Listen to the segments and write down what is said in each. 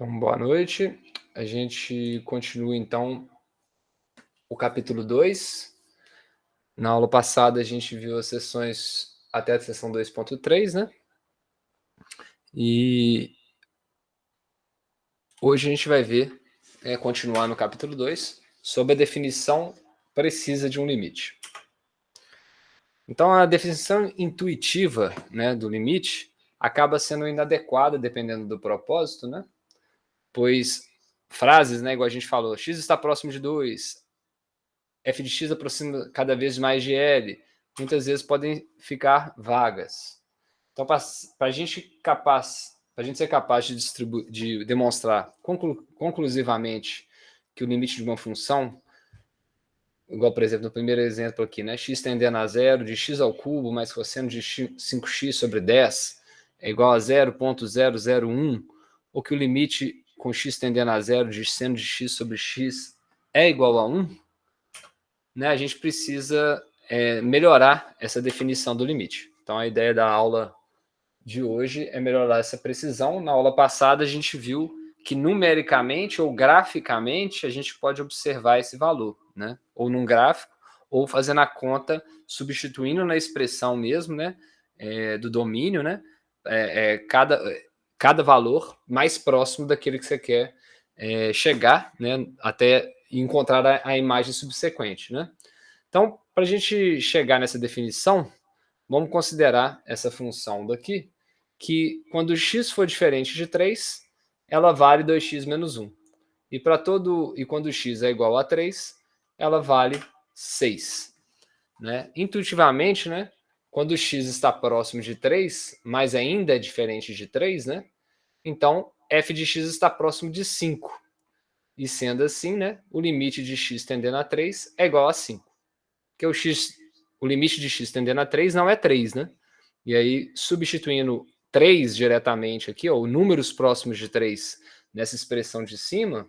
Então, boa noite. A gente continua, então, o capítulo 2. Na aula passada, a gente viu as sessões até a sessão 2.3, né? E hoje a gente vai ver, continuar no capítulo 2, sobre a definição precisa de um limite. Então, a definição intuitiva, né, do limite acaba sendo inadequada, dependendo do propósito, né? Pois frases, né, igual a gente falou, x está próximo de 2, f de x aproxima cada vez mais de L, muitas vezes podem ficar vagas. Então, para a gente ser capaz de demonstrar conclusivamente que o limite de uma função, igual, por exemplo, no primeiro exemplo aqui, né, x tendendo a zero de x ao cubo mais cosseno de 5x sobre 10 é igual a 0,001, ou que o limite com x tendendo a zero de seno de x sobre x é igual a 1, né, a gente precisa melhorar essa definição do limite. Então, a ideia da aula de hoje é melhorar essa precisão. Na aula passada, a gente viu que numericamente ou graficamente a gente pode observar esse valor, né? Ou num gráfico, ou fazendo a conta, substituindo na expressão mesmo, né? Do domínio, né? Cada valor mais próximo daquele que você quer chegar, né? Até encontrar a imagem subsequente, né? Então, para a gente chegar nessa definição, vamos considerar essa função daqui, que quando x for diferente de 3, ela vale 2x menos 1. E quando x é igual a 3, ela vale 6. Né? Intuitivamente, né, quando x está próximo de 3, mas ainda é diferente de 3, né, então f de x está próximo de 5. E sendo assim, né, o limite de x tendendo a 3 é igual a 5. Porque o limite de x tendendo a 3 não é 3, né? E aí, substituindo 3 diretamente aqui, ó, números próximos de 3 nessa expressão de cima,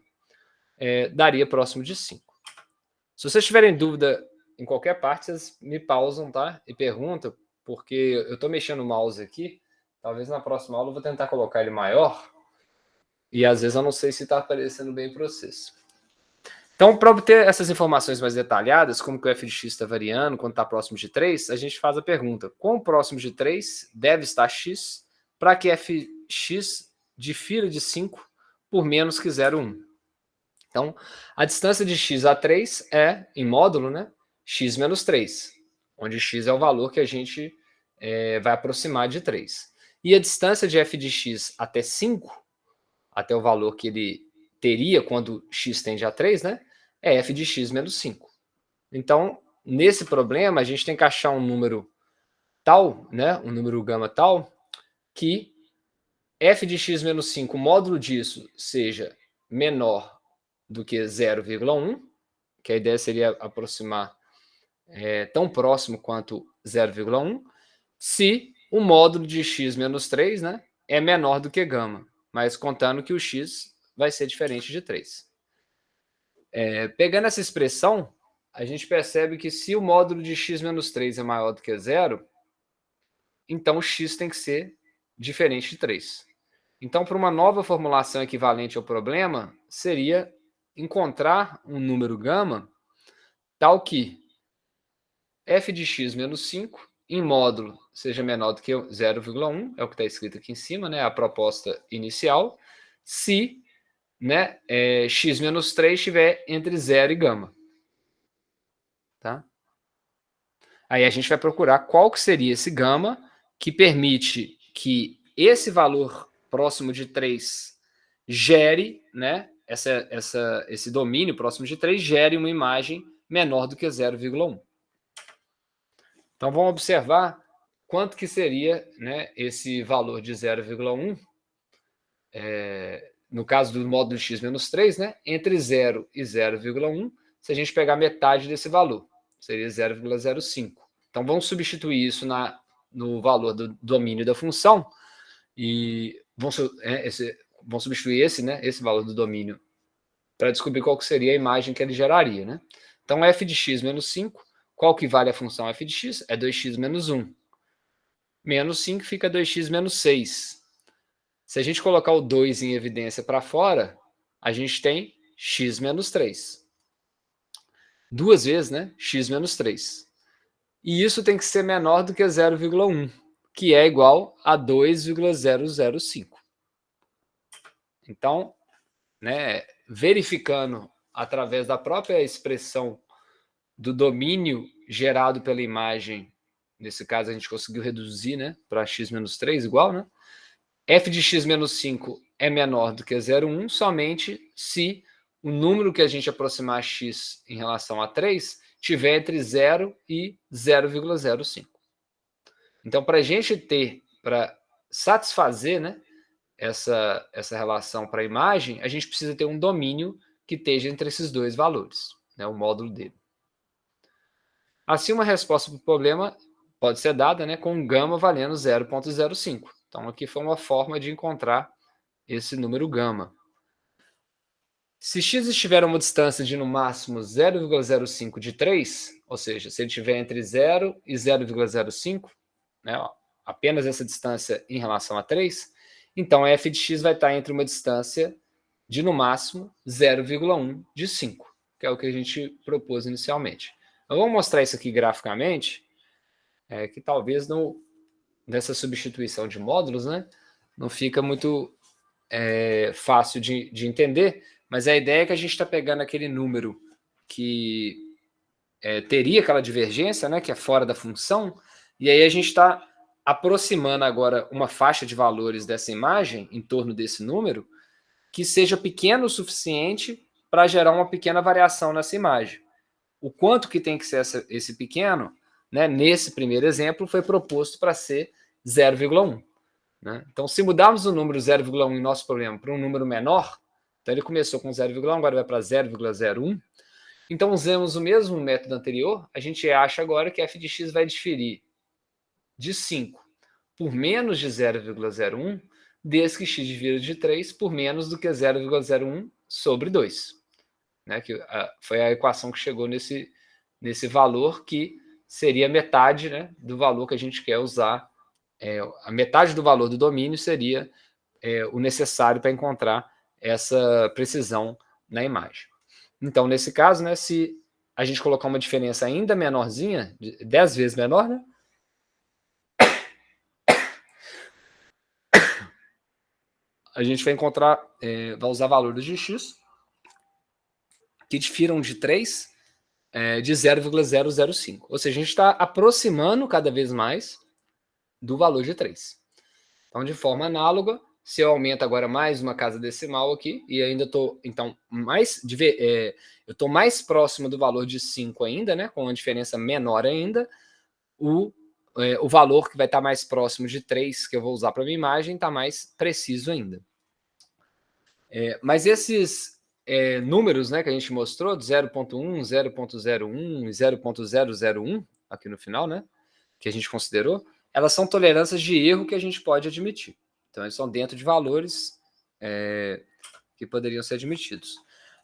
daria próximo de 5. Se vocês tiverem dúvida em qualquer parte, vocês me pausam, tá? E perguntam, porque eu estou mexendo o mouse aqui, talvez na próxima aula eu vou tentar colocar ele maior, e às vezes eu não sei se está aparecendo bem para vocês. Então, para obter essas informações mais detalhadas, como que o f de x está variando, quando está próximo de 3, a gente faz a pergunta: quão próximo de 3 deve estar x para que fx difira de 5 por menos que 0,1? Então, a distância de x a 3 é, em módulo, né, x menos 3, onde x é o valor que a gente vai aproximar de 3. E a distância de f de x até 5, até o valor que ele teria quando x tende a 3, né, é f de x menos 5. Então, nesse problema, a gente tem que achar um número tal, né, um número gama tal, que f de x menos 5, o módulo disso seja menor do que 0,1, que a ideia seria aproximar tão próximo quanto 0,1, se o módulo de x menos 3, né, é menor do que gama, mas contando que o x vai ser diferente de 3. Pegando essa expressão, a gente percebe que se o módulo de x menos 3 é maior do que 0, então o x tem que ser diferente de 3. Então, para uma nova formulação equivalente ao problema, seria encontrar um número gama tal que f de x menos 5 em módulo seja menor do que 0,1, é o que está escrito aqui em cima, né, a proposta inicial, se, né, x menos 3 estiver entre 0 e gama. Tá? Aí a gente vai procurar qual que seria esse gama que permite que esse valor próximo de 3 gere, né, esse domínio próximo de 3 gere uma imagem menor do que 0,1. Então vamos observar quanto que seria, né, esse valor de 0,1, no caso do módulo x menos 3, né, entre 0 e 0,1, se a gente pegar metade desse valor, seria 0,05. Então vamos substituir isso no valor do domínio da função e vamos substituir esse valor do domínio para descobrir qual que seria a imagem que ele geraria. Né? Então f de x menos 5, qual que vale a função f de x? É 2x menos 1. Menos 5 fica 2x menos 6. Se a gente colocar o 2 em evidência para fora, a gente tem x menos 3. Duas vezes, né? X menos 3. E isso tem que ser menor do que 0,1, que é igual a 2,005. Então, né, verificando através da própria expressão do domínio gerado pela imagem, nesse caso a gente conseguiu reduzir, né, para x menos 3 igual, né? F de x menos 5 é menor do que 0,1 somente se o número que a gente aproximar x em relação a 3 tiver entre 0 e 0,05. Então, para a gente ter, para satisfazer, né, essa relação para a imagem, a gente precisa ter um domínio que esteja entre esses dois valores, né, o módulo dele. Assim, uma resposta para o problema pode ser dada, né, com gama valendo 0,05. Então, aqui foi uma forma de encontrar esse número gama. Se x estiver a uma distância de, no máximo, 0,05 de 3, ou seja, se ele estiver entre 0 e 0,05, né, ó, apenas essa distância em relação a 3, então a f de x vai estar entre uma distância de, no máximo, 0,1 de 5, que é o que a gente propôs inicialmente. Eu vou mostrar isso aqui graficamente, que talvez nessa substituição de módulos, né, não fica muito fácil de entender, mas a ideia é que a gente está pegando aquele número que teria aquela divergência, né, que é fora da função, e aí a gente está aproximando agora uma faixa de valores dessa imagem, em torno desse número, que seja pequeno o suficiente para gerar uma pequena variação nessa imagem. O quanto que tem que ser esse pequeno, né, nesse primeiro exemplo, foi proposto para ser 0,1. Né? Então, se mudarmos o número 0,1 em nosso problema para um número menor, então ele começou com 0,1, agora vai para 0,01, então usamos o mesmo método anterior, a gente acha agora que f de x vai diferir de 5 por menos de 0,01, desde que x divida de 3 por menos do que 0,01 sobre 2. Né? Que foi a equação que chegou nesse valor, que seria metade, né, do valor que a gente quer usar. A metade do valor do domínio seria o necessário para encontrar essa precisão na imagem. Então, nesse caso, né, se a gente colocar uma diferença ainda menorzinha, 10 vezes menor, né, a gente vai encontrar, vai usar valores de x que difiram de 3 de 0,005. Ou seja, a gente está aproximando cada vez mais do valor de 3. Então, de forma análoga, se eu aumento agora mais uma casa decimal aqui, e ainda estou, então, eu estou mais próximo do valor de 5 ainda, né, com uma diferença menor ainda, o valor que vai estar mais próximo de 3, que eu vou usar para a minha imagem, está mais preciso ainda. Mas esses números, né, que a gente mostrou, de 0,1, 0,01 e 0,001, aqui no final, né, que a gente considerou, elas são tolerâncias de erro que a gente pode admitir. Então, eles estão dentro de valores que poderiam ser admitidos.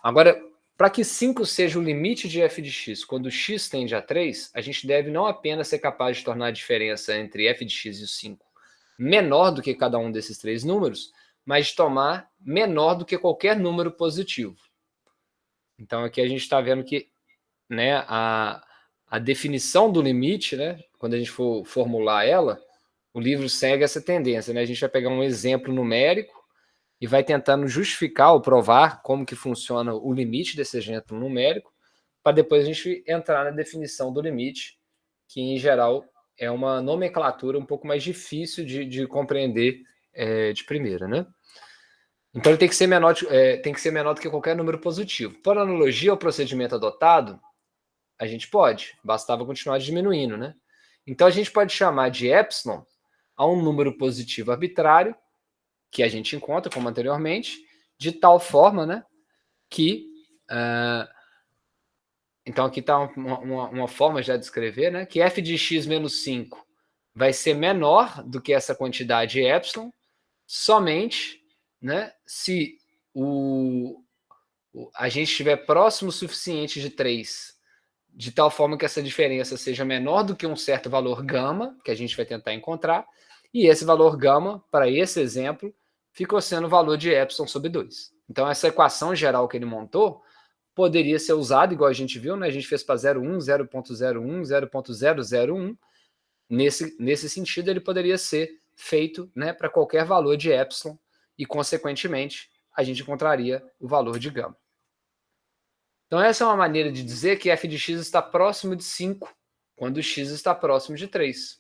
Agora, para que 5 seja o limite de f de x, quando x tende a 3, a gente deve não apenas ser capaz de tornar a diferença entre f de x e o 5 menor do que cada um desses três números, mas de tomar menor do que qualquer número positivo. Então, aqui a gente está vendo que, né, a definição do limite, né, quando a gente for formular ela, o livro segue essa tendência. Né? A gente vai pegar um exemplo numérico e vai tentando justificar ou provar como que funciona o limite desse exemplo numérico, para depois a gente entrar na definição do limite, que, em geral, é uma nomenclatura um pouco mais difícil de compreender de primeira. Né? Então, ele tem que ser menor do que qualquer número positivo. Por analogia ao procedimento adotado, a gente pode, bastava continuar diminuindo. Né? Então, a gente pode chamar de epsilon a um número positivo arbitrário, que a gente encontra, como anteriormente, de tal forma, né, que... então, aqui está uma forma já de escrever, né, que f de x menos 5 vai ser menor do que essa quantidade epsilon, somente, né, se a gente estiver próximo o suficiente de 3, de tal forma que essa diferença seja menor do que um certo valor gama, que a gente vai tentar encontrar, e esse valor gama, para esse exemplo, ficou sendo o valor de epsilon sobre 2. Então, essa equação geral que ele montou poderia ser usada, igual a gente viu, né? A gente fez para 0,1, 0,01, 0,001. Nesse sentido, ele poderia ser feito, né, para qualquer valor de epsilon e, consequentemente, a gente encontraria o valor de gama. Então, essa é uma maneira de dizer que f de x está próximo de 5, quando x está próximo de 3.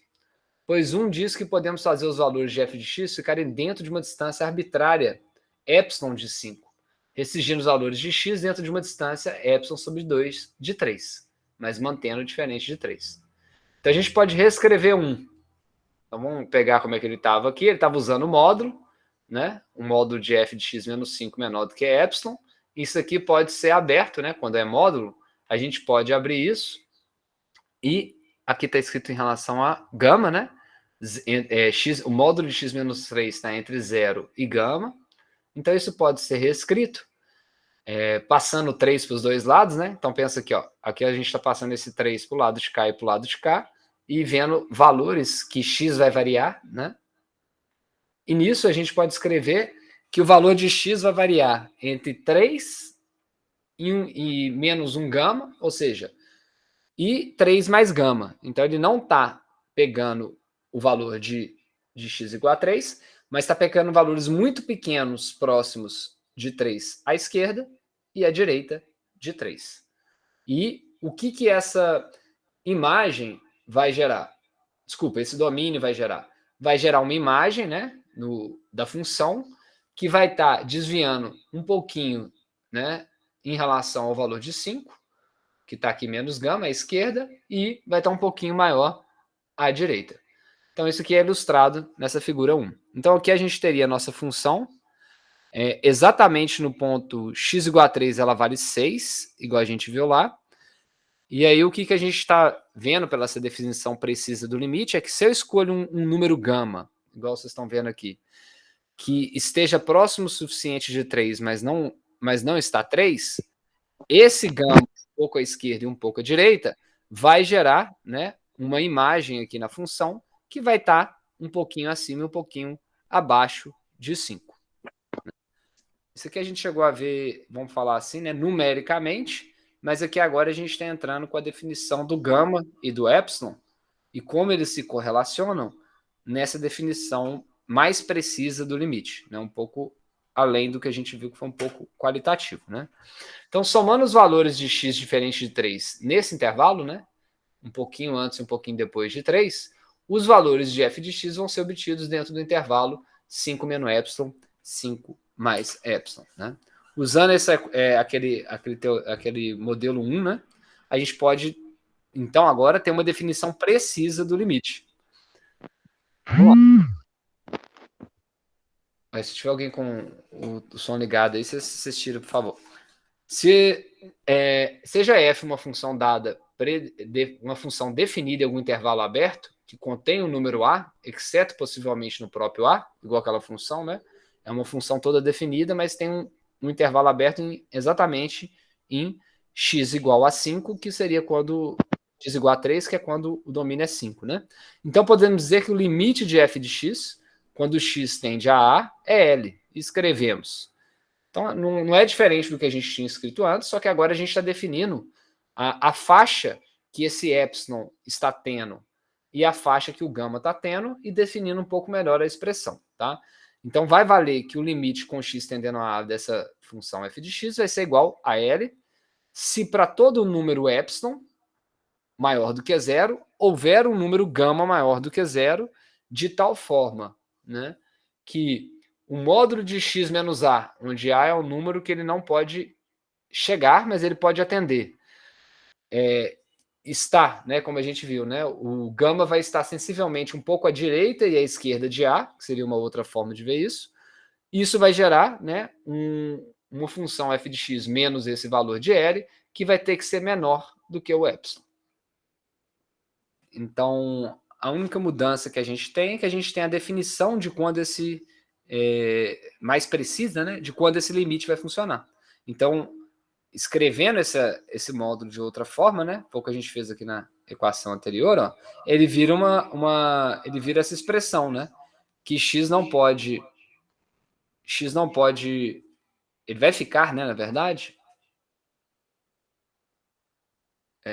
Pois 1 diz que podemos fazer os valores de f de x ficarem dentro de uma distância arbitrária, epsilon de 5, restringindo os valores de x dentro de uma distância epsilon sobre 2 de 3, mas mantendo diferente de 3. Então, a gente pode reescrever 1. Então, vamos pegar como é que ele estava aqui. Ele estava usando o módulo, né? O módulo de f de x menos 5 menor do que epsilon. Isso aqui pode ser aberto, né? Quando é módulo, a gente pode abrir isso. E aqui está escrito em relação a gama, né? O módulo de x menos 3 está entre 0 e gama. Então, isso pode ser reescrito, passando 3 para os dois lados, né? Então, pensa aqui, ó. Aqui a gente está passando esse 3 para o lado de cá e para o lado de cá, e vendo valores que x vai variar, né? E nisso a gente pode escrever que o valor de x vai variar entre 3 e menos 1 gama, ou seja, e 3 mais gama. Então, ele não está pegando o valor de x igual a 3, mas está pegando valores muito pequenos próximos de 3 à esquerda e à direita de 3. E o que essa imagem vai gerar? Desculpa, esse domínio vai gerar? Vai gerar uma imagem, né, da função que vai estar desviando um pouquinho, né, em relação ao valor de 5, que está aqui menos gama à esquerda, e vai estar um pouquinho maior à direita. Então, isso aqui é ilustrado nessa figura 1. Então, aqui a gente teria a nossa função, exatamente no ponto x igual a 3, ela vale 6, igual a gente viu lá. E aí, o que a gente está vendo pela essa definição precisa do limite é que se eu escolho um número gama, igual vocês estão vendo aqui, que esteja próximo o suficiente de 3, mas não está 3, esse gama um pouco à esquerda e um pouco à direita vai gerar, né, uma imagem aqui na função que vai estar um pouquinho acima e um pouquinho abaixo de 5. Isso aqui a gente chegou a ver, vamos falar assim, né, numericamente, mas aqui agora a gente está entrando com a definição do gama e do epsilon e como eles se correlacionam nessa definição mais precisa do limite, né, um pouco além do que a gente viu que foi um pouco qualitativo, né? Então, somando os valores de x diferente de 3 nesse intervalo, né, um pouquinho antes e um pouquinho depois de 3, os valores de f de x vão ser obtidos dentro do intervalo 5 menos epsilon, 5 mais epsilon, né? Usando aquele modelo 1, né, a gente pode, então, agora ter uma definição precisa do limite. Vamos lá. Mas se tiver alguém com o som ligado aí, vocês tiram, por favor. Seja f uma função dada, uma função definida em algum intervalo aberto, que contém o número a, exceto possivelmente no próprio a, igual aquela função, né? É uma função toda definida, mas tem um intervalo aberto exatamente em x igual a 5, que seria quando x igual a 3, que é quando o domínio é 5, né? Então, podemos dizer que o limite de f de x, quando x tende a é L. Escrevemos. Então, não é diferente do que a gente tinha escrito antes, só que agora a gente está definindo a faixa que esse epsilon está tendo e a faixa que o gama está tendo e definindo um pouco melhor a expressão, tá? Então, vai valer que o limite com x tendendo a dessa função f de x vai ser igual a L se para todo número epsilon maior do que 0 houver um número gama maior do que 0, de tal forma, né, que o módulo de x menos a, onde a é o número que ele não pode chegar, mas ele pode atender, está, né, como a gente viu, né, o gama vai estar sensivelmente um pouco à direita e à esquerda de a, que seria uma outra forma de ver isso. Isso vai gerar, né, uma função f de x menos esse valor de L, que vai ter que ser menor do que o epsilon. Então, a única mudança que a gente tem é que a gente tem a definição de quando esse mais precisa, né, de quando esse limite vai funcionar. Então, escrevendo esse módulo de outra forma, né, foi o que a gente fez aqui na equação anterior, ó, ele vira ele vira essa expressão, né, que x não pode x não pode... Ele vai ficar, né, na verdade...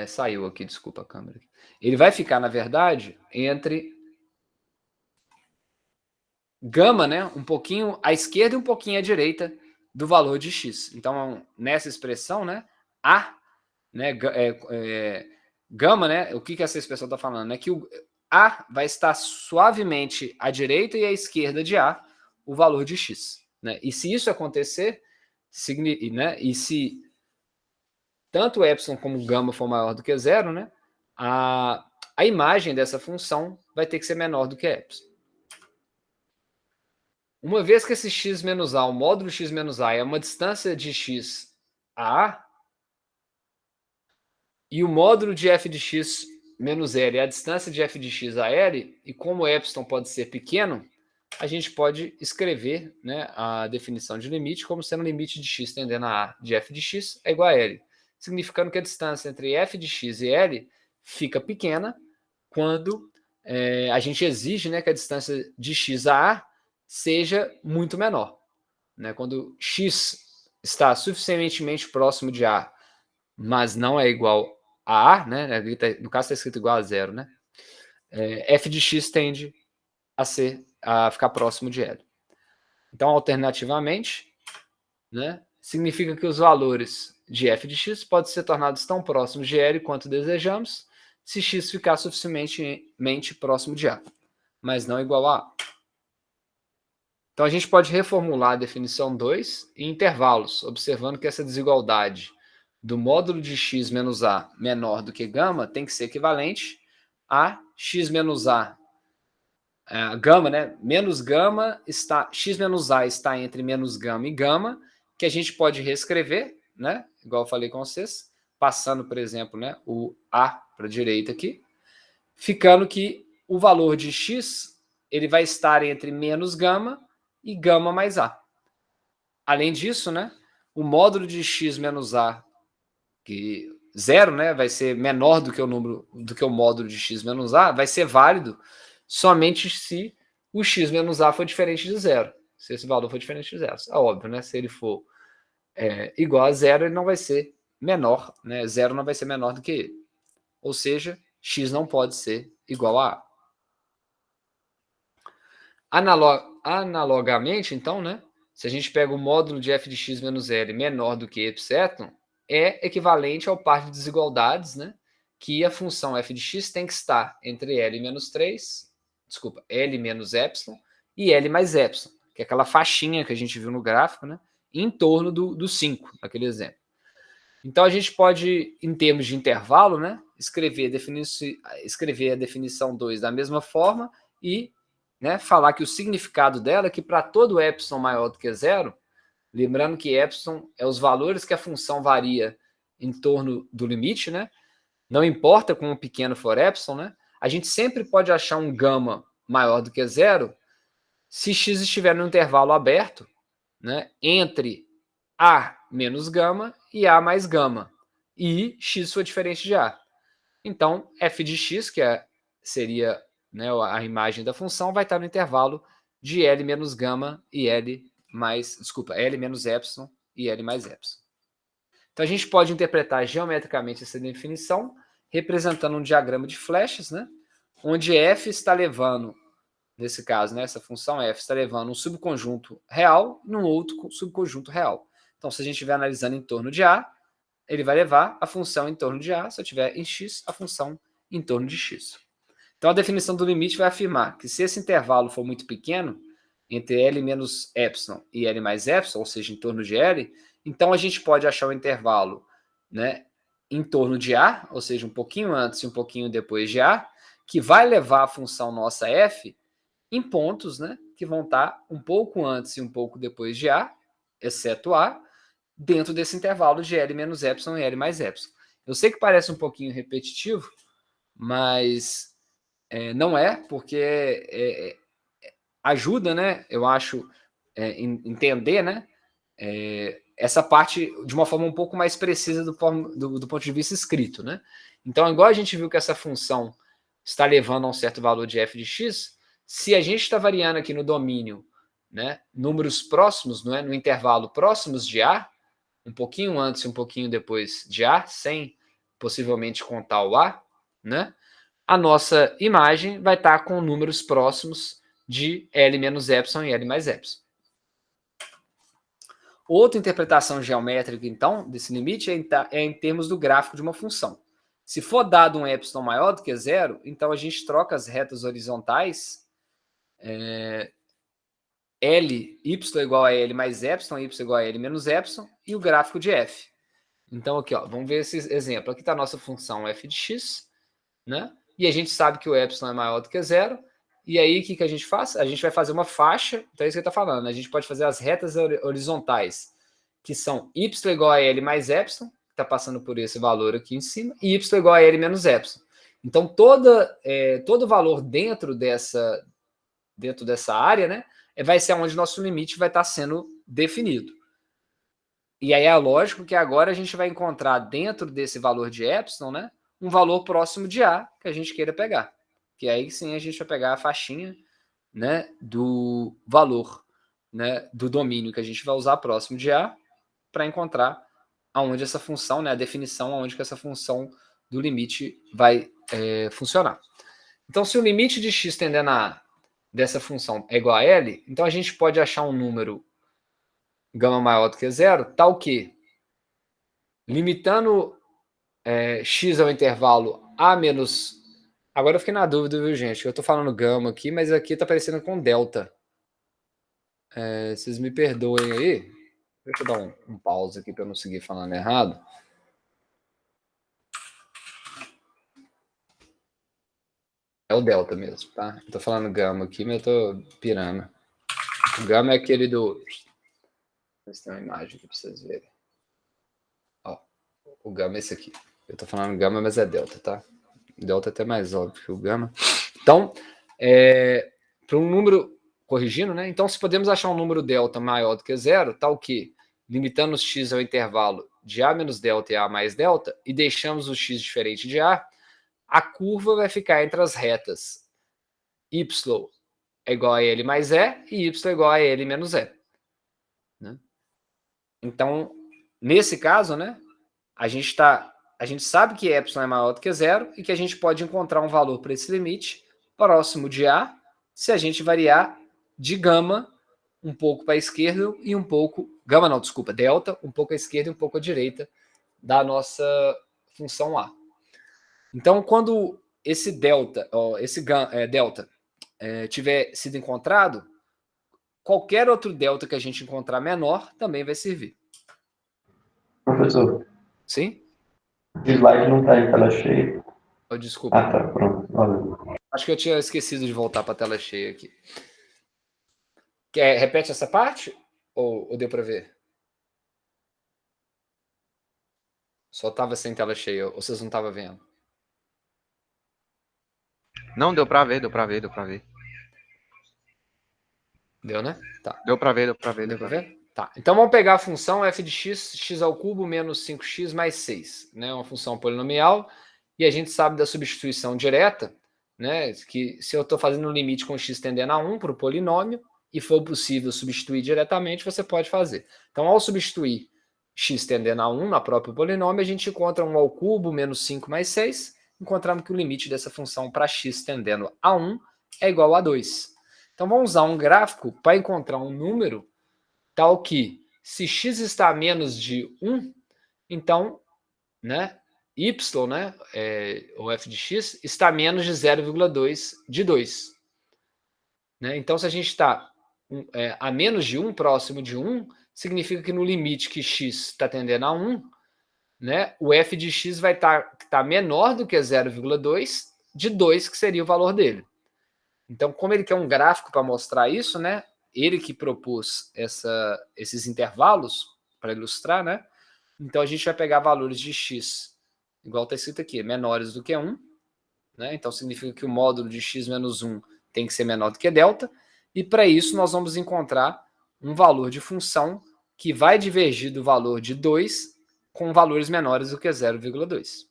saiu aqui, desculpa a câmera. Ele vai ficar, na verdade, entre gama, né, um pouquinho à esquerda e um pouquinho à direita do valor de x. Então, nessa expressão, né, A, né, gama, né, o que essa expressão está falando? É que o A vai estar suavemente à direita e à esquerda de A, o valor de x. Né? E se isso acontecer, né, e se tanto epsilon como gama for maior do que zero, né, a imagem dessa função vai ter que ser menor do que epsilon. Uma vez que esse x menos a, o módulo x menos a, é uma distância de x a A, e o módulo de f de x menos L é a distância de f de x a L, e como epsilon pode ser pequeno, a gente pode escrever, né, a definição de limite como sendo limite de x tendendo a A de f de x é igual a L, significando que a distância entre f de x e L fica pequena quando a gente exige, né, que a distância de x a A seja muito menor. Né? Quando x está suficientemente próximo de A, mas não é igual a A, né? No caso está escrito igual a zero, né? F de x tende a ficar próximo de L. Então, alternativamente, né, significa que os valores de f de x podem ser tornados tão próximos de L quanto desejamos, se x ficar suficientemente próximo de A, mas não igual a A. Então, a gente pode reformular a definição 2 em intervalos, observando que essa desigualdade do módulo de x menos a menor do que gama tem que ser equivalente a x menos a, gama, né? Menos gama está... x menos a está entre menos gama e gama, que a gente pode reescrever, né? Igual eu falei com vocês, passando, por exemplo, né, o a para a direita aqui, ficando que o valor de x ele vai estar entre menos gama e gama mais a. Além disso, né, o módulo de x menos a, que zero, né, vai ser menor do que o módulo de x menos a, vai ser válido somente se o x menos a for diferente de zero. Se esse valor for diferente de zero. É óbvio, né? Se ele for igual a zero, ele não vai ser menor, né? Zero não vai ser menor do que ele. Ou seja, x não pode ser igual a A. Analogamente, então, né, se a gente pega o módulo de f de x menos L menor do que epsilon, é equivalente ao par de desigualdades, né, que a função f de x tem que estar entre L menos 3, desculpa, L menos epsilon e L mais epsilon, que é aquela faixinha que a gente viu no gráfico, né, em torno do 5, naquele exemplo. Então, a gente pode, em termos de intervalo, né, escrever a definição 2 da mesma forma e, né, falar que o significado dela é que para todo epsilon maior do que zero, lembrando que epsilon é os valores que a função varia em torno do limite, né, não importa quão pequeno for epsilon, né, a gente sempre pode achar um gama maior do que zero se x estiver no intervalo aberto, né, entre A menos gama e A mais gama, e x for diferente de A. Então, f de x, que seria, né, a imagem da função, vai estar no intervalo de L menos gama e L menos epsilon e L mais epsilon. Então, a gente pode interpretar geometricamente essa definição representando um diagrama de flechas, né, onde f está levando, nesse caso, né, essa função f está levando um subconjunto real num outro subconjunto real. Então, se a gente estiver analisando em torno de A, ele vai levar a função em torno de A, se eu tiver em x, a função em torno de x. Então, a definição do limite vai afirmar que se esse intervalo for muito pequeno, entre L menos epsilon e L mais epsilon, ou seja, em torno de L, então a gente pode achar o intervalo, né, em torno de A, ou seja, um pouquinho antes e um pouquinho depois de A, que vai levar a função nossa f em pontos, né, que vão estar um pouco antes e um pouco depois de A, exceto A, dentro desse intervalo de L menos epsilon e L mais epsilon. Eu sei que parece um pouquinho repetitivo, mas não é, porque ajuda, né, eu acho, entender, né, essa parte de uma forma um pouco mais precisa do ponto de vista escrito. Né? Então, igual a gente viu que essa função está levando a um certo valor de f de x, se a gente está variando aqui no domínio né, números próximos, não é, no intervalo próximos de A, um pouquinho antes e um pouquinho depois de A, sem possivelmente contar o A, né, a nossa imagem vai estar com números próximos de L menos epsilon e L mais epsilon. Outra interpretação geométrica, então, desse limite é em termos do gráfico de uma função. Se for dado um epsilon maior do que zero, então a gente troca as retas horizontais L, y igual a L mais epsilon, y igual a L menos epsilon, e o gráfico de f. Então, aqui, ó, vamos ver esse exemplo. Aqui está a nossa função f de x, né? E a gente sabe que o epsilon é maior do que zero. E aí, o que a gente faz? A gente vai fazer uma faixa, então é isso que ele está falando. A gente pode fazer as retas horizontais, que são y igual a L mais epsilon, que está passando por esse valor aqui em cima, e y igual a L menos epsilon. Então, todo valor dentro dessa área, né, vai ser onde nosso limite vai estar sendo definido. E aí é lógico que agora a gente vai encontrar dentro desse valor de epsilon, né, um valor próximo de A que a gente queira pegar. Que aí sim a gente vai pegar a faixinha, né, do valor, né, do domínio que a gente vai usar próximo de A para encontrar aonde essa função, né, a definição aonde que essa função do limite vai funcionar. Então, se o limite de x tendendo a A dessa função é igual a L, então a gente pode achar um número gama maior do que zero, tal que, limitando x ao intervalo A menos... Agora eu fiquei na dúvida, viu, gente? Eu estou falando gama aqui, mas aqui está parecendo com delta. Vocês me perdoem aí. Deixa eu dar um pause aqui para eu não seguir falando errado. É o delta mesmo, tá? Eu tô falando gama aqui, mas eu tô pirando. O gama é aquele do... Vou ter uma imagem aqui para vocês verem. Ó, o gama é esse aqui. Eu tô falando gama, mas é delta, tá? Delta é até mais óbvio que o gama. Então, para um número... Corrigindo, né? Então, se podemos achar um número delta maior do que zero, tal que, limitando os x ao intervalo de A menos delta e A mais delta, e deixamos o x diferente de a curva vai ficar entre as retas y é igual a L mais E e y é igual a L menos E. Né? Então, nesse caso, né, a gente sabe que epsilon é maior do que zero e que a gente pode encontrar um valor para esse limite próximo de A se a gente variar de gama um pouco para a esquerda e um pouco... Gama não, desculpa, delta, um pouco à esquerda e um pouco à direita da nossa função A. Então, quando esse delta, delta tiver sido encontrado, qualquer outro delta que a gente encontrar menor também vai servir. Professor? Sim? O slide não está em tela cheia. Oh, desculpa. Ah, tá, pronto. Valeu. Acho que eu tinha esquecido de voltar para a tela cheia aqui. Repete essa parte? Ou deu para ver? Só estava sem tela cheia, ou vocês não estavam vendo? Não, deu para ver, deu para ver, deu para ver. Deu, né? Tá. Deu para ver, deu para ver. Deu para ver? Tá. Então vamos pegar a função f de x, x ao cubo menos 5x mais 6. Né? Uma função polinomial. E a gente sabe da substituição direta, né? Que se eu estou fazendo um limite com x tendendo a 1 para o polinômio, e for possível substituir diretamente, você pode fazer. Então, ao substituir x tendendo a 1 na própria polinômio, a gente encontra 1 ao cubo menos 5 mais 6. Encontramos que o limite dessa função para x tendendo a 1 é igual a 2. Então, vamos usar um gráfico para encontrar um número tal que, se x está a menos de 1, então, né, y, né, ou f de x, está a menos de 0,2 de 2. Né? Então, se a gente está a menos de 1, próximo de 1, significa que no limite que x está tendendo a 1, né, o f de x vai estar menor do que 0,2 de 2, que seria o valor dele. Então, como ele quer um gráfico para mostrar isso, né, ele que propôs esses intervalos para ilustrar, né, então a gente vai pegar valores de x, igual está escrito aqui, menores do que 1, né, então significa que o módulo de x menos 1 tem que ser menor do que delta, e para isso nós vamos encontrar um valor de função que vai divergir do valor de 2 com valores menores do que 0,2.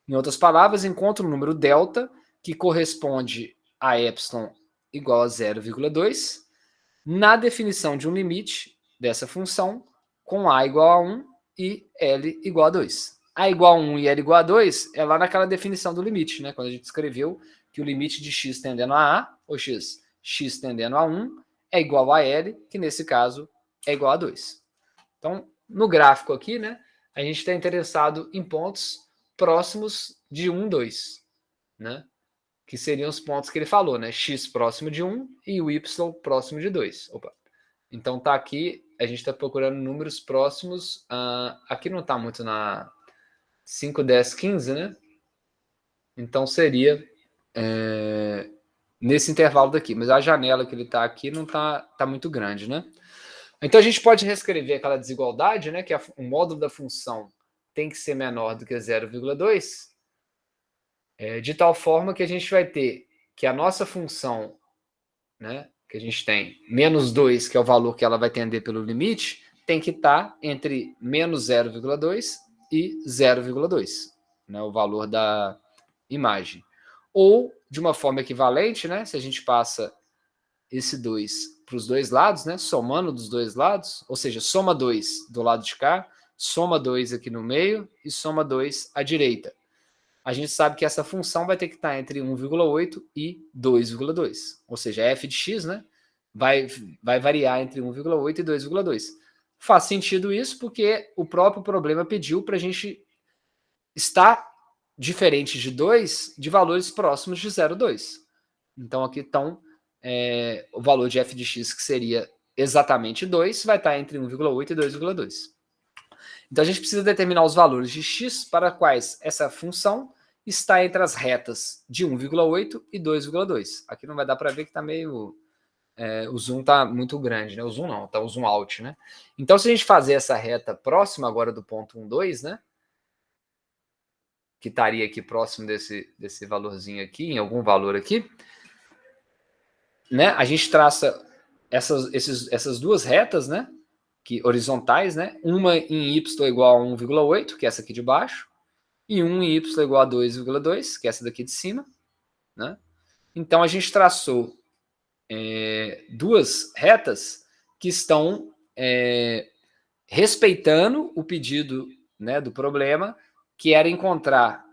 Em outras palavras, encontro o número delta, que corresponde a epsilon igual a 0,2, na definição de um limite dessa função com a igual a 1 e L igual a 2. A igual a 1 e L igual a 2 é lá naquela definição do limite, né? Quando a gente escreveu que o limite de x tendendo a A, ou x tendendo a 1, é igual a L, que nesse caso é igual a 2. Então, no gráfico aqui, né, a gente está interessado em pontos próximos de 1, 2, né? Que seriam os pontos que ele falou, né? X próximo de 1 e o Y próximo de 2. Opa. Então tá aqui, a gente está procurando números próximos. Aqui não está muito na 5, 10, 15, né? Então seria nesse intervalo daqui. Mas a janela que ele está aqui não tá muito grande, né? Então a gente pode reescrever aquela desigualdade, né? Que o módulo da função tem que ser menor do que 0,2, de tal forma que a gente vai ter que a nossa função, né, que a gente tem menos 2, que é o valor que ela vai tender pelo limite, tem que estar entre menos 0,2 e 0,2, né, o valor da imagem. Ou, de uma forma equivalente, né, se a gente passa esse 2 para os dois lados, né, somando dos dois lados, ou seja, soma 2 do lado de cá, soma 2 aqui no meio e soma 2 à direita. A gente sabe que essa função vai ter que estar entre 1,8 e 2,2. Ou seja, f de x, né, vai variar entre 1,8 e 2,2. Faz sentido isso porque o próprio problema pediu para a gente estar diferente de 2 de valores próximos de 0,2. Então aqui estão o valor de f de x, que seria exatamente 2, vai estar entre 1,8 e 2,2. Então a gente precisa determinar os valores de x para quais essa função está entre as retas de 1,8 e 2,2. Aqui não vai dar para ver que está meio... o zoom está muito grande, né? O zoom não, está o zoom out, né? Então se a gente fazer essa reta próxima agora do ponto 1, 2, né? Que estaria aqui próximo desse valorzinho aqui, em algum valor aqui, né? A gente traça essas duas retas, né? Que horizontais, né? Uma em y igual a 1,8, que é essa aqui de baixo, e 1 em y igual a 2,2, que é essa daqui de cima, né? Então a gente traçou duas retas que estão respeitando o pedido, né, do problema, que era encontrar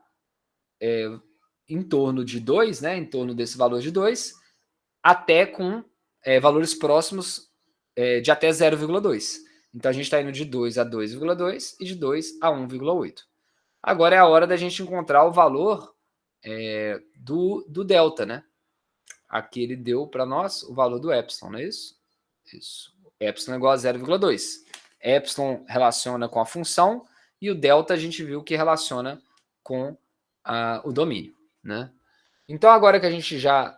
em torno de 2, né, em torno desse valor de 2, até com valores próximos de até 0,2. Então a gente está indo de 2 a 2,2 e de 2 a 1,8. Agora é a hora da gente encontrar o valor do delta, né? Aqui ele deu para nós o valor do epsilon, não é isso? Isso. Epsilon é igual a 0,2. Epsilon relaciona com a função e o delta a gente viu que relaciona com o domínio, né? Então agora que a gente já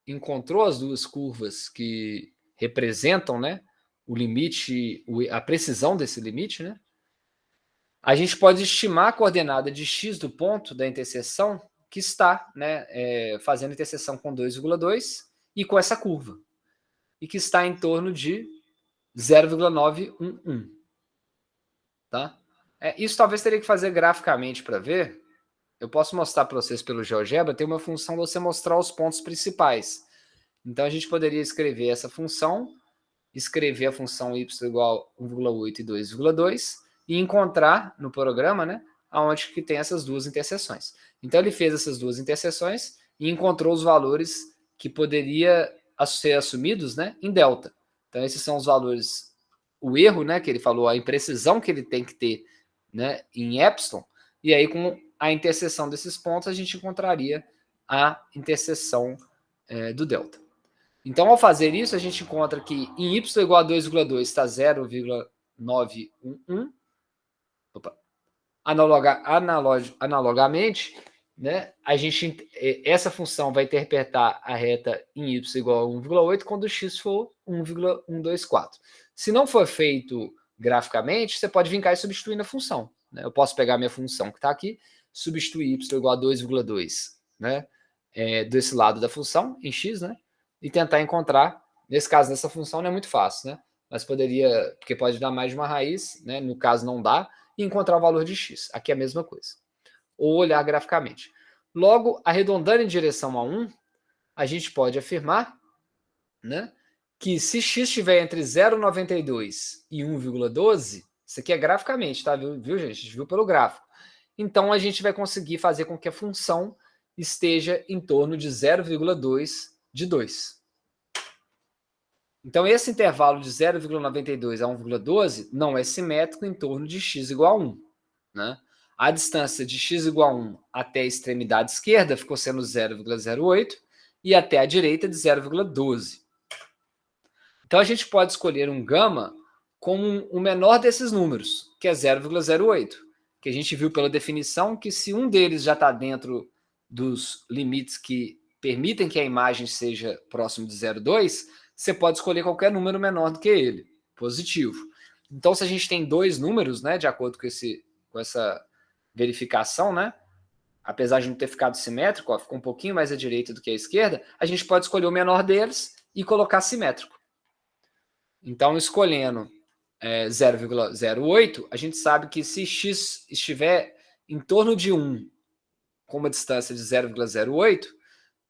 encontrou as duas curvas que representam, né, o limite, a precisão desse limite, né? A gente pode estimar a coordenada de x do ponto da interseção que está, né, fazendo interseção com 2,2 e com essa curva, e que está em torno de 0,911. Tá? Isso talvez teria que fazer graficamente para ver. Eu posso mostrar para vocês pelo GeoGebra, tem uma função de você mostrar os pontos principais. Então a gente poderia escrever essa função, escrever a função y igual a 1,8 e 2,2 e encontrar no programa, né, aonde que tem essas duas interseções. Então ele fez essas duas interseções e encontrou os valores que poderia ser assumidos, né, em delta. Então esses são os valores, o erro, né, que ele falou, a imprecisão que ele tem que ter, né, em epsilon, e aí com a interseção desses pontos a gente encontraria a interseção do delta. Então, ao fazer isso, a gente encontra que em y igual a 2,2 está 0,911. Analogamente, né, essa função vai interpretar a reta em y igual a 1,8 quando x for 1,124. Se não for feito graficamente, você pode vir cá e substituir na função. Né? Eu posso pegar minha função que está aqui, substituir y igual a 2,2, né, desse lado da função, em x, né, e tentar encontrar, nesse caso, nessa função não é muito fácil, né? Mas poderia, porque pode dar mais de uma raiz, né? No caso não dá, e encontrar o valor de x. Aqui é a mesma coisa. Ou olhar graficamente. Logo, arredondando em direção a 1, a gente pode afirmar, né, que se x estiver entre 0,92 e 1,12, isso aqui é graficamente, tá? Viu, gente? A gente viu pelo gráfico. Então, a gente vai conseguir fazer com que a função esteja em torno de 0,2 de 2. Então, esse intervalo de 0,92 a 1,12 não é simétrico em torno de x igual a 1. Né? A distância de x igual a 1 até a extremidade esquerda ficou sendo 0,08 e até a direita de 0,12. Então, a gente pode escolher um gama como o menor desses números, que é 0,08, que a gente viu pela definição que se um deles já está dentro dos limites que permitem que a imagem seja próximo de 0,2, você pode escolher qualquer número menor do que ele, positivo. Então, se a gente tem dois números, né, de acordo com essa verificação, né, apesar de não ter ficado simétrico, ó, ficou um pouquinho mais à direita do que à esquerda, a gente pode escolher o menor deles e colocar simétrico. Então, escolhendo 0,08, a gente sabe que se x estiver em torno de 1 com uma distância de 0,08,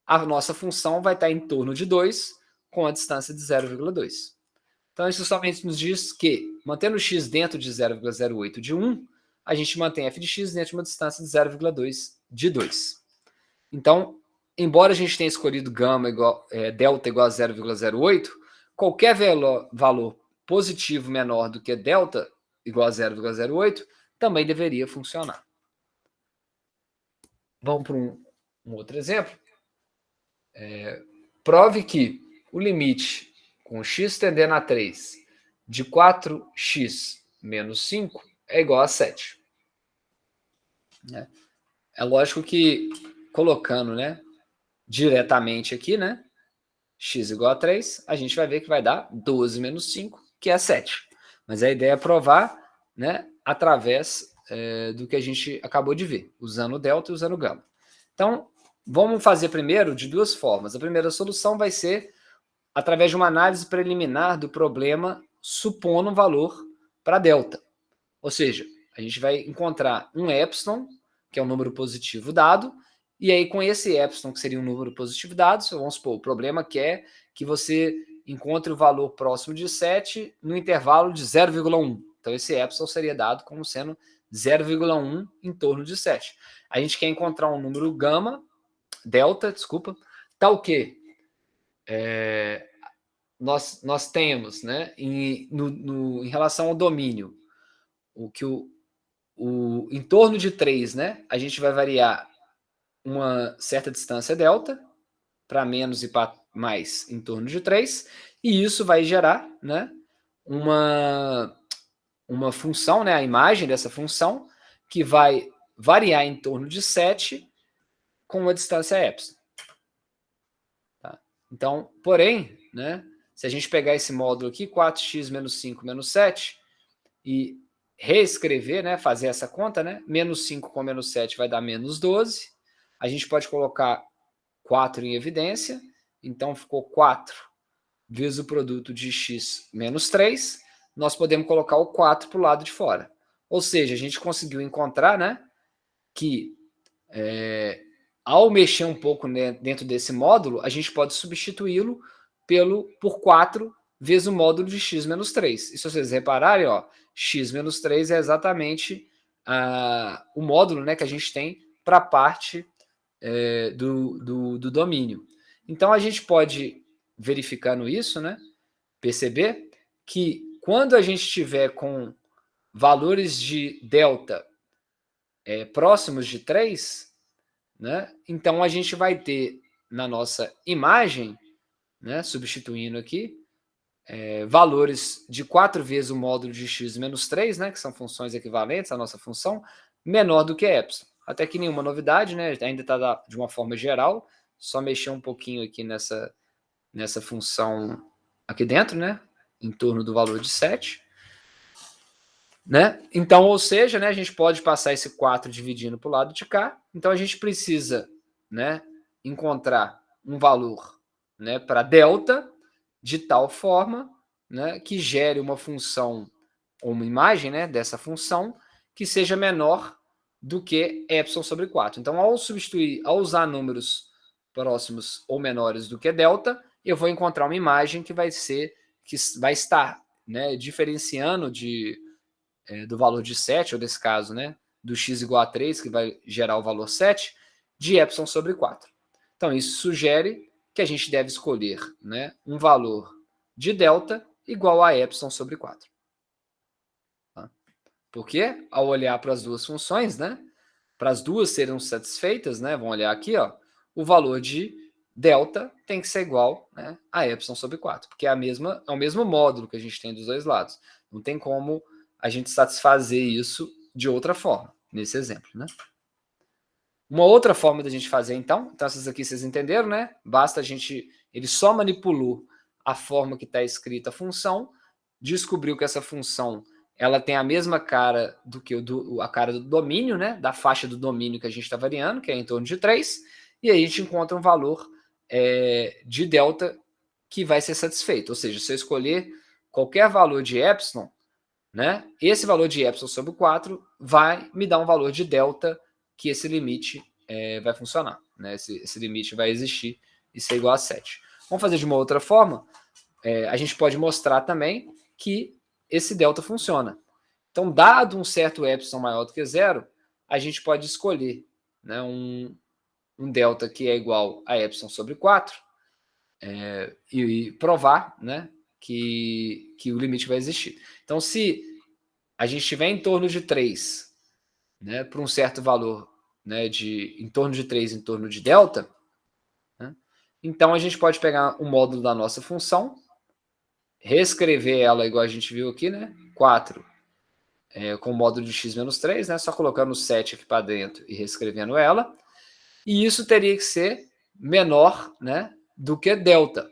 a nossa função vai estar em torno de 2 com a distância de 0,2. Então, isso somente nos diz que, mantendo x dentro de 0,08 de 1, a gente mantém f de x dentro de uma distância de 0,2 de 2. Então, embora a gente tenha escolhido delta igual a 0,08, qualquer valor positivo menor do que delta igual a 0,08 também deveria funcionar. Vamos para um outro exemplo. Prove que o limite com x tendendo a 3 de 4x menos 5 é igual a 7. É lógico que colocando, né, diretamente aqui, né, x igual a 3, a gente vai ver que vai dar 12 menos 5, que é 7. Mas a ideia é provar, né, através do que a gente acabou de ver, usando o delta e usando o gama. Então, vamos fazer primeiro de duas formas. A primeira solução vai ser através de uma análise preliminar do problema supondo um valor para delta. Ou seja, a gente vai encontrar um epsilon, que é um número positivo dado, e aí com esse epsilon, que seria um número positivo dado, vamos supor, o problema quer que você encontre o valor próximo de 7 no intervalo de 0,1. Então esse epsilon seria dado como sendo 0,1 em torno de 7. A gente quer encontrar um número delta, tal que nós temos, né, em relação ao domínio, em torno de 3, né, a gente vai variar uma certa distância delta, para menos e para mais em torno de 3, e isso vai gerar, né, uma função, né, a imagem dessa função, que vai variar em torno de 7 com uma distância epsilon. Tá? Então, porém, né, se a gente pegar esse módulo aqui, 4x menos 5 menos 7, e reescrever, né, fazer essa conta, né, menos 5 com menos 7 vai dar menos 12, a gente pode colocar 4 em evidência, então ficou 4 vezes o produto de x menos 3, nós podemos colocar o 4 para o lado de fora. Ou seja, a gente conseguiu encontrar, né, que ao mexer um pouco, né, dentro desse módulo, a gente pode substituí-lo por 4 vezes o módulo de x menos 3. E se vocês repararem, ó, x menos 3 é exatamente o módulo, né, que a gente tem para a parte do domínio. Então, a gente pode, verificando isso, né, perceber que quando a gente estiver com valores de delta próximos de 3, né, então a gente vai ter na nossa imagem, né, substituindo aqui, valores de 4 vezes o módulo de x menos 3, né, que são funções equivalentes à nossa função, menor do que epsilon. Até que nenhuma novidade, né, ainda está de uma forma geral, só mexer um pouquinho aqui nessa função aqui dentro, né, em torno do valor de 7. Né? Então, ou seja, né, a gente pode passar esse 4 dividindo para o lado de cá. Então, a gente precisa, né, encontrar um valor, né, para delta de tal forma, né, que gere uma função ou uma imagem, né, dessa função que seja menor do que epsilon sobre 4. Então, ao usar números próximos ou menores do que delta, eu vou encontrar uma imagem que vai estar, né, diferenciando do valor de 7, ou nesse caso, né, do x igual a 3, que vai gerar o valor 7, de epsilon sobre 4. Então, isso sugere que a gente deve escolher, né, um valor de delta igual a epsilon sobre 4. Tá? Porque, ao olhar para as duas funções, né, para as duas serem satisfeitas, né, vamos olhar aqui, ó, o valor de delta tem que ser igual, né, a epsilon sobre 4, porque é o mesmo módulo que a gente tem dos dois lados. Não tem como a gente satisfazer isso de outra forma, nesse exemplo, né? Uma outra forma da gente fazer, então essas aqui vocês entenderam, né? Basta ele só manipulou a forma que está escrita a função, descobriu que essa função ela tem a mesma cara do que a cara do domínio, né? Da faixa do domínio que a gente está variando, que é em torno de 3, e aí a gente encontra um valor de delta que vai ser satisfeito. Ou seja, se eu escolher qualquer valor de epsilon, né? Esse valor de epsilon sobre 4 vai me dar um valor de delta que esse limite vai funcionar. Né? Esse limite vai existir e ser igual a 7. Vamos fazer de uma outra forma. A gente pode mostrar também que esse delta funciona. Então, dado um certo epsilon maior do que 0, a gente pode escolher, né, um delta que é igual a epsilon sobre 4 e provar, né, que o limite vai existir. Então, se a gente estiver em torno de 3, né, para um certo valor, né, em torno de 3, em torno de delta, né, então a gente pode pegar o módulo da nossa função, reescrever ela igual a gente viu aqui, né, 4 com o módulo de x menos 3, né, só colocando o 7 aqui para dentro e reescrevendo ela, e isso teria que ser menor, né, do que delta.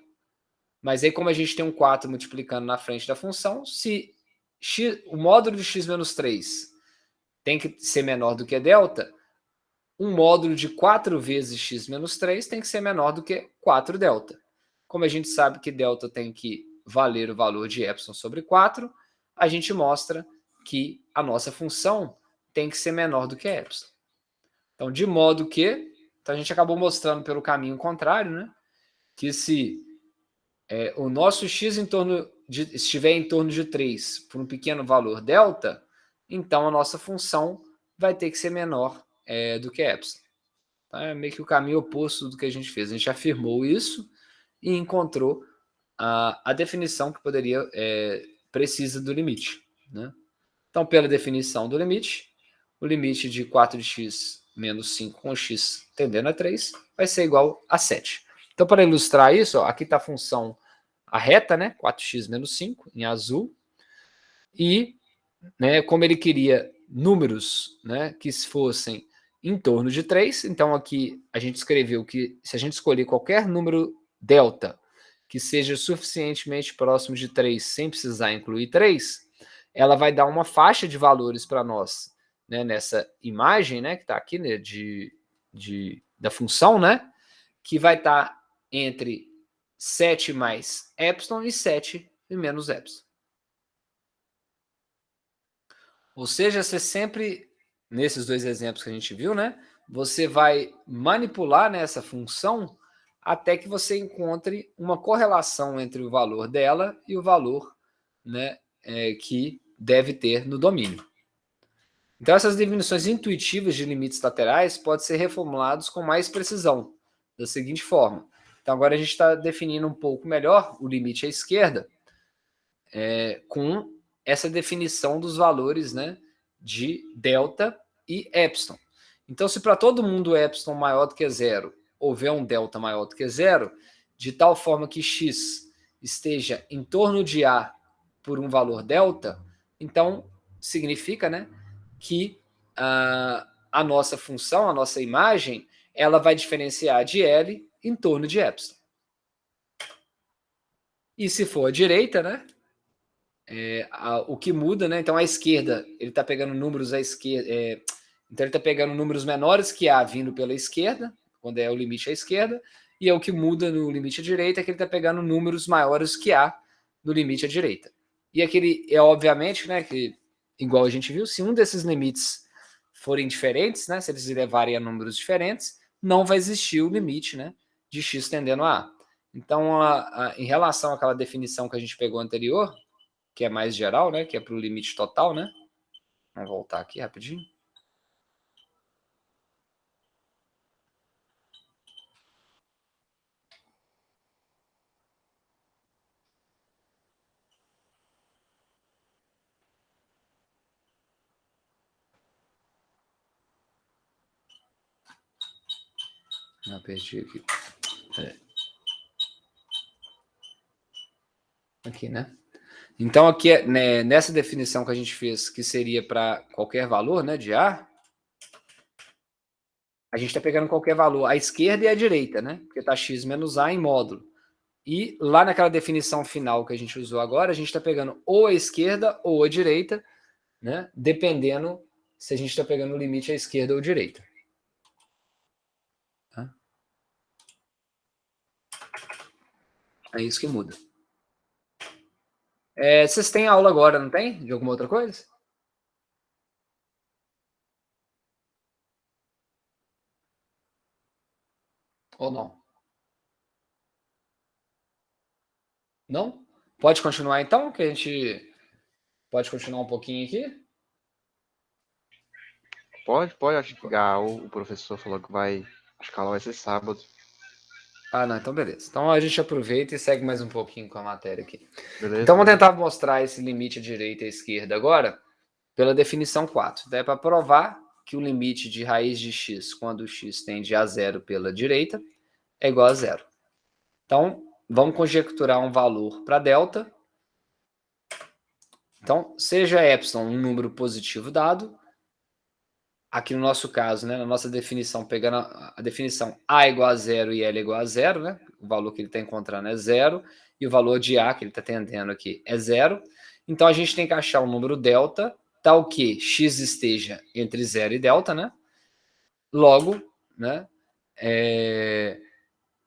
Mas aí, como a gente tem um 4 multiplicando na frente da função, se o módulo de x menos 3 tem que ser menor do que delta, um módulo de 4 vezes x menos 3 tem que ser menor do que 4 delta. Como a gente sabe que delta tem que valer o valor de epsilon sobre 4, a gente mostra que a nossa função tem que ser menor do que epsilon. Então, de modo que, a gente acabou mostrando pelo caminho contrário, né, que se o nosso x estiver em torno de 3 por um pequeno valor delta, então a nossa função vai ter que ser menor do que epsilon. Tá? É meio que o caminho oposto do que a gente fez. A gente afirmou isso e encontrou a definição que precisa do limite. Né? Então, pela definição do limite, o limite de 4x menos 5 com x tendendo a 3 vai ser igual a 7. Então, para ilustrar isso, ó, aqui está a função, a reta, né, 4x menos 5, em azul, e, né, como ele queria números, né, que fossem em torno de 3, então aqui a gente escreveu que se a gente escolher qualquer número delta que seja suficientemente próximo de 3 sem precisar incluir 3, ela vai dar uma faixa de valores para nós, né, nessa imagem, né, que está aqui, né, da função, né, que vai estar entre 7 mais epsilon e 7 e menos epsilon. Ou seja, você sempre, nesses dois exemplos que a gente viu, né, você vai manipular nessa função até que você encontre uma correlação entre o valor dela e o valor, né, que deve ter no domínio. Então, essas definições intuitivas de limites laterais podem ser reformuladas com mais precisão, da seguinte forma. Então, agora a gente está definindo um pouco melhor o limite à esquerda com essa definição dos valores, né, de delta e epsilon. Então, se para todo mundo epsilon maior do que 0 houver um delta maior do que 0, de tal forma que x esteja em torno de a por um valor delta, então significa, né, que a nossa função, a nossa imagem, ela vai diferenciar de L em torno de epsilon. E se for a direita, né, o que muda, né? Então, à esquerda, ele está pegando números à esquerda. Então, ele está pegando números menores que A vindo pela esquerda, quando é o limite à esquerda, e o que muda no limite à direita é que ele está pegando números maiores que A no limite à direita. E aquele obviamente, né, que, igual a gente viu, se um desses limites forem diferentes, né, se eles levarem a números diferentes, não vai existir o limite, né, de x tendendo a A. Então, em relação àquela definição que a gente pegou anterior, que é mais geral, né, que é para o limite total, né? Vamos voltar aqui rapidinho. Não, perdi aqui. Aqui, né? Então, aqui, né, nessa definição que a gente fez, que seria para qualquer valor, né, de A, a gente está pegando qualquer valor à esquerda e à direita, né? Porque está x menos A em módulo. E lá naquela definição final que a gente usou agora, a gente está pegando ou a esquerda ou a direita, né? Dependendo se a gente está pegando o limite à esquerda ou à direita. Tá? É isso que muda. Vocês têm aula agora, não tem? De alguma outra coisa? Ou não? Não? Pode continuar então, que a gente pode continuar um pouquinho aqui? Pode, acho que o professor falou que vai. Acho que a aula vai ser sábado. Ah, não, então beleza. Então a gente aproveita e segue mais um pouquinho com a matéria aqui. Beleza? Então vamos tentar mostrar esse limite à direita e à esquerda agora pela definição 4. Então, é para provar que o limite de raiz de x quando x tende a zero pela direita é igual a zero. Então, vamos conjecturar um valor para delta. Então, seja epsilon um número positivo dado, aqui no nosso caso, né, na nossa definição, pegando a definição A igual a zero e L igual a zero, né, o valor que ele está encontrando é zero, e o valor de A que ele está tendendo aqui é zero. Então, a gente tem que achar um número delta, tal que x esteja entre zero e delta, né? Logo, né,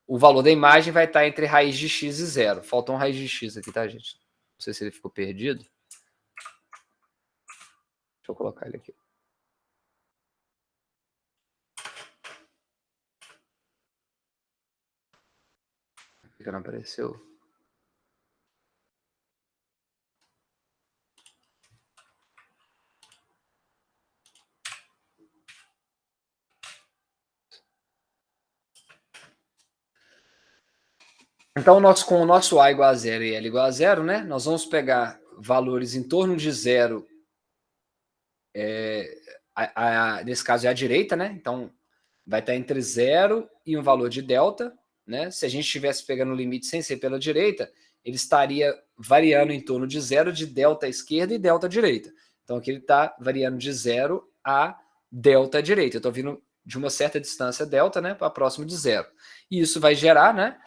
o valor da imagem vai estar entre raiz de x e zero. Faltou um raiz de x aqui, tá, gente? Não sei se ele ficou perdido. Deixa eu colocar ele aqui. Por que não apareceu? Então, com o nosso A igual a zero e L igual a zero, né? Nós vamos pegar valores em torno de zero, nesse caso é a direita, né? Então, vai estar entre zero e um valor de delta, né? Se a gente estivesse pegando o limite sem ser pela direita, ele estaria variando em torno de zero de delta à esquerda e delta à direita. Então, aqui ele está variando de zero a delta à direita. Eu estou vindo de uma certa distância delta, né, para próximo de zero. E isso vai gerar, né,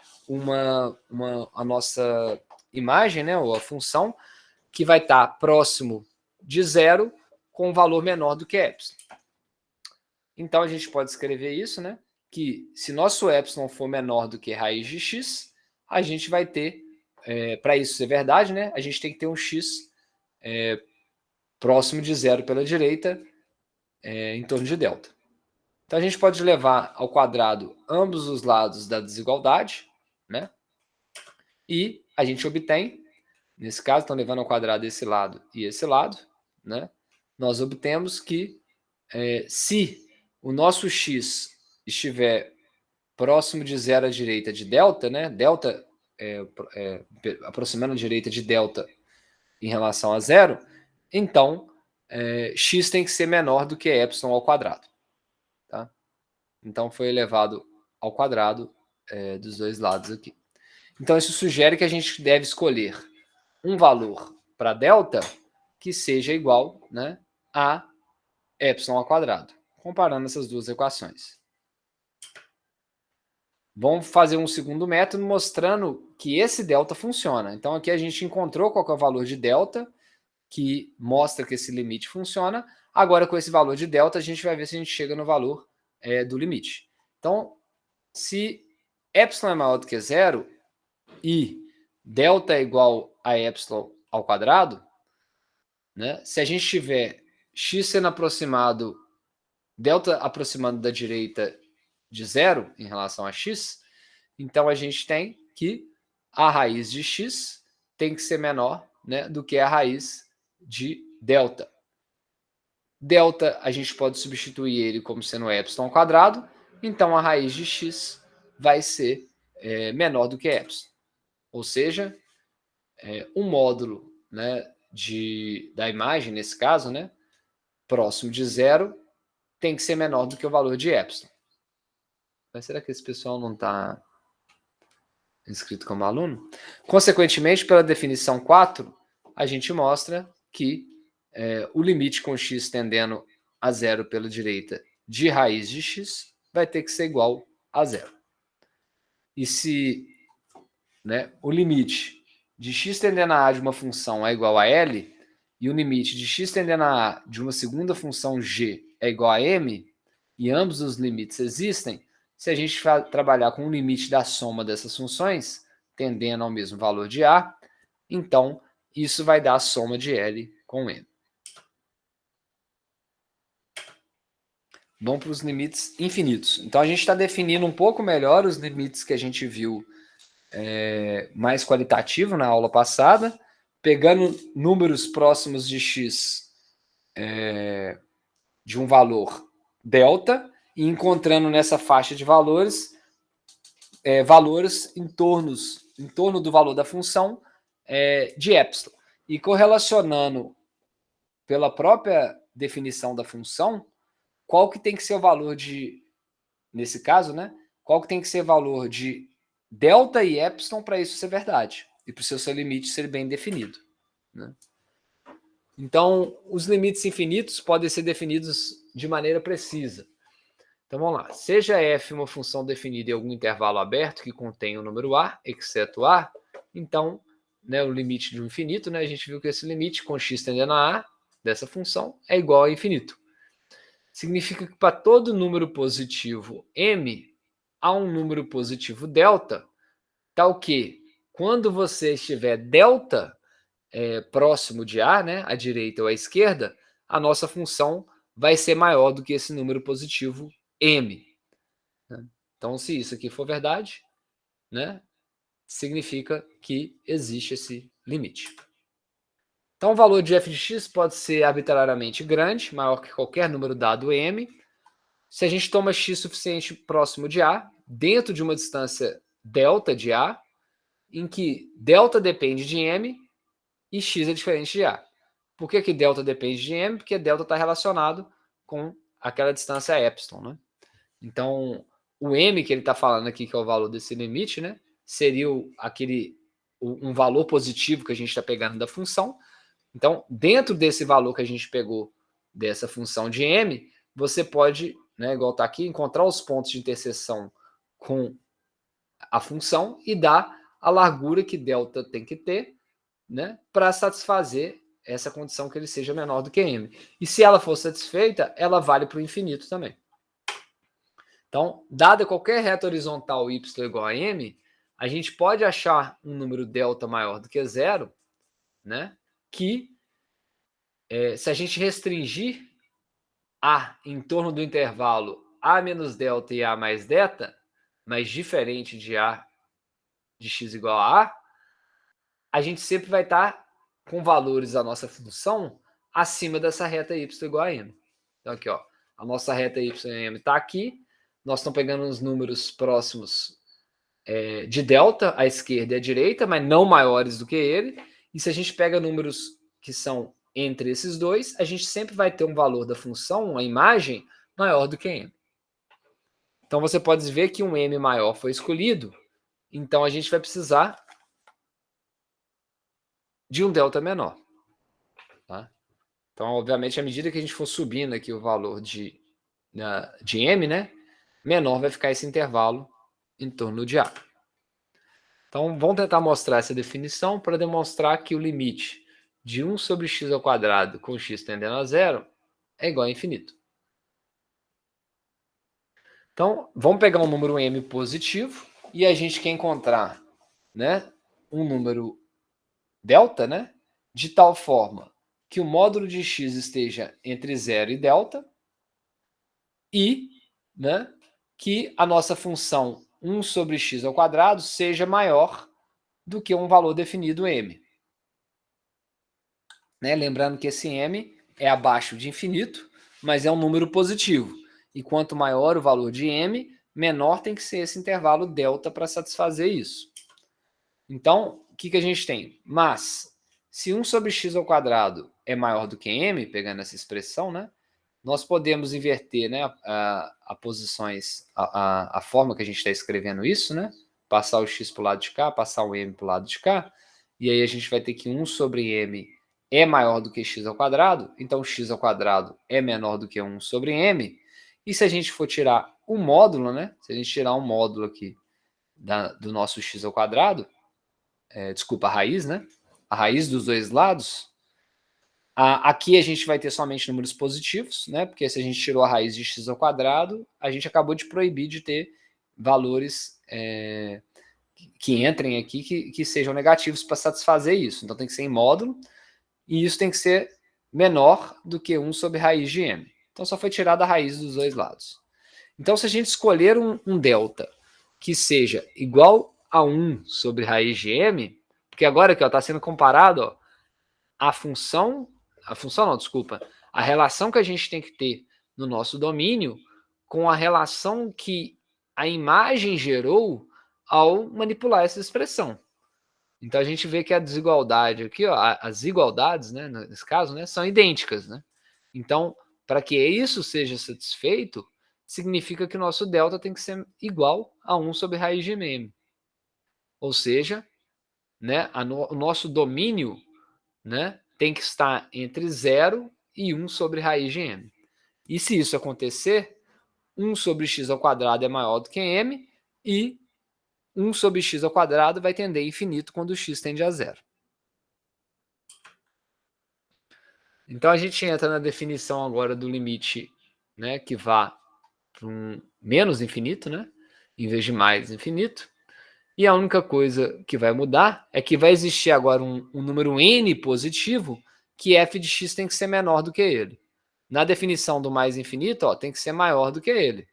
a nossa imagem, né, ou a função, que vai estar próximo de zero com um valor menor do que epsilon. Então, a gente pode escrever isso, né, que se nosso epsilon for menor do que raiz de x, a gente vai ter, para isso ser verdade, né, a gente tem que ter um x próximo de zero pela direita, em torno de delta. Então, a gente pode levar ao quadrado ambos os lados da desigualdade, né, e a gente obtém, nesse caso, estão levando ao quadrado esse lado e esse lado, né, nós obtemos que se o nosso x estiver próximo de zero à direita de delta, né, delta aproximando a direita de delta em relação a zero, então x tem que ser menor do que epsilon ao quadrado. Tá? Então foi elevado ao quadrado dos dois lados aqui. Então isso sugere que a gente deve escolher um valor para delta que seja igual, né, a epsilon ao quadrado, comparando essas duas equações. Vamos fazer um segundo método mostrando que esse delta funciona. Então aqui a gente encontrou qual é o valor de delta, que mostra que esse limite funciona. Agora com esse valor de delta a gente vai ver se a gente chega no valor do limite. Então, se epsilon é maior do que zero e delta é igual a epsilon ao quadrado, né, se a gente tiver x sendo aproximado, delta aproximando da direita de zero em relação a x, então a gente tem que a raiz de x tem que ser menor, né, do que a raiz de delta. Delta, a gente pode substituir ele como sendo epsilon ao quadrado, então a raiz de x vai ser menor do que epsilon. Ou seja, o módulo, né, da imagem, nesse caso, né, próximo de zero, tem que ser menor do que o valor de epsilon. Mas será que esse pessoal não está inscrito como aluno? Consequentemente, pela definição 4, a gente mostra que o limite com x tendendo a zero pela direita de raiz de x vai ter que ser igual a zero. E se, né, o limite de x tendendo a de uma função é igual a L, e o limite de x tendendo a de uma segunda função g é igual a m, e ambos os limites existem, se a gente trabalhar com o limite da soma dessas funções, tendendo ao mesmo valor de a, então isso vai dar a soma de L com m. Vamos para os limites infinitos. Então a gente está definindo um pouco melhor os limites que a gente viu mais qualitativo na aula passada, pegando números próximos de x de um valor delta e encontrando nessa faixa de valores valores em torno do valor da função de epsilon. E correlacionando pela própria definição da função, qual que tem que ser o valor nesse caso, né? Qual que tem que ser o valor de delta e epsilon para isso ser verdade e para o seu limite ser bem definido, né? Então, os limites infinitos podem ser definidos de maneira precisa. Então, vamos lá. Seja f uma função definida em algum intervalo aberto que contém o número a, exceto a, então, né, o limite de um infinito, né, a gente viu que esse limite com x tendendo a dessa função é igual a infinito. Significa que para todo número positivo m, há um número positivo delta, tal que quando você estiver delta próximo de a, né, à direita ou à esquerda, a nossa função vai ser maior do que esse número positivo m. Então, se isso aqui for verdade, né, significa que existe esse limite. Então, o valor de f de x pode ser arbitrariamente grande, maior que qualquer número dado m, se a gente toma x suficiente próximo de a, dentro de uma distância delta de a, em que delta depende de m e x é diferente de a. Por que delta depende de m? Porque delta está relacionado com aquela distância epsilon, né? Então, o m que ele está falando aqui, que é o valor desse limite, né, seria um valor positivo que a gente está pegando da função. Então, dentro desse valor que a gente pegou dessa função de m, você pode, né, igual está aqui, encontrar os pontos de interseção com a função e dar a largura que delta tem que ter, né, para satisfazer essa condição que ele seja menor do que m. E se ela for satisfeita, ela vale para o infinito também. Então, dada qualquer reta horizontal y igual a m, a gente pode achar um número delta maior do que zero, né, que se a gente restringir a em torno do intervalo a menos delta e a mais delta, mas diferente de a de x igual a, a gente sempre vai estar com valores da nossa função acima dessa reta y igual a m. Então, aqui, ó, a nossa reta y e m está aqui. Nós estamos pegando os números próximos de delta, à esquerda e à direita, mas não maiores do que ele. E se a gente pega números que são entre esses dois, a gente sempre vai ter um valor da função, uma imagem, maior do que m. Então, você pode ver que um m maior foi escolhido. Então, a gente vai precisar de um delta menor. Tá? Então, obviamente, à medida que a gente for subindo aqui o valor de m, né, menor vai ficar esse intervalo em torno de a. Então, vamos tentar mostrar essa definição para demonstrar que o limite de 1 sobre x ao quadrado com x tendendo a zero é igual a infinito. Então, vamos pegar um número m positivo e a gente quer encontrar, né, um número delta, né, de tal forma que o módulo de x esteja entre 0 e delta e, né, que a nossa função 1 sobre x ao quadrado seja maior do que um valor definido m. Né? Lembrando que esse m é abaixo de infinito, mas é um número positivo. E quanto maior o valor de m, menor tem que ser esse intervalo delta para satisfazer isso. Então, o que a gente tem? Mas, se 1 sobre x ao quadrado é maior do que m, pegando essa expressão, né, nós podemos inverter, né, a posições, a forma que a gente está escrevendo isso, né, passar o x para o lado de cá, passar o m para o lado de cá, e aí a gente vai ter que 1 sobre m é maior do que x ao quadrado, então x ao quadrado é menor do que 1 sobre m, e se a gente for tirar o módulo, né, se a gente tirar um módulo aqui do nosso x ao quadrado, desculpa, a raiz, né, a raiz dos dois lados, aqui a gente vai ter somente números positivos, né, porque se a gente tirou a raiz de x ao quadrado, a gente acabou de proibir de ter valores que entrem aqui que sejam negativos para satisfazer isso. Então tem que ser em módulo, e isso tem que ser menor do que 1 sobre raiz de m. Então só foi tirada a raiz dos dois lados. Então se a gente escolher um delta que seja igual a 1 sobre raiz de m, porque agora aqui está sendo comparado, ó, a relação que a gente tem que ter no nosso domínio com a relação que a imagem gerou ao manipular essa expressão. Então a gente vê que a desigualdade aqui, ó, as igualdades, né, nesse caso, né, são idênticas, né? Então, para que isso seja satisfeito, significa que o nosso delta tem que ser igual a 1 sobre raiz de m. Ou seja, né, o nosso domínio, né, tem que estar entre 0 e 1 sobre raiz de m. E se isso acontecer, 1 sobre x ao quadrado é maior do que m, e 1 sobre x ao quadrado vai tender a infinito quando o x tende a 0. Então a gente entra na definição agora do limite, né, que vá para um menos infinito, né, em vez de mais infinito. E a única coisa que vai mudar é que vai existir agora um número n positivo que f de x tem que ser menor do que ele. Na definição do mais infinito, ó, tem que ser maior do que ele.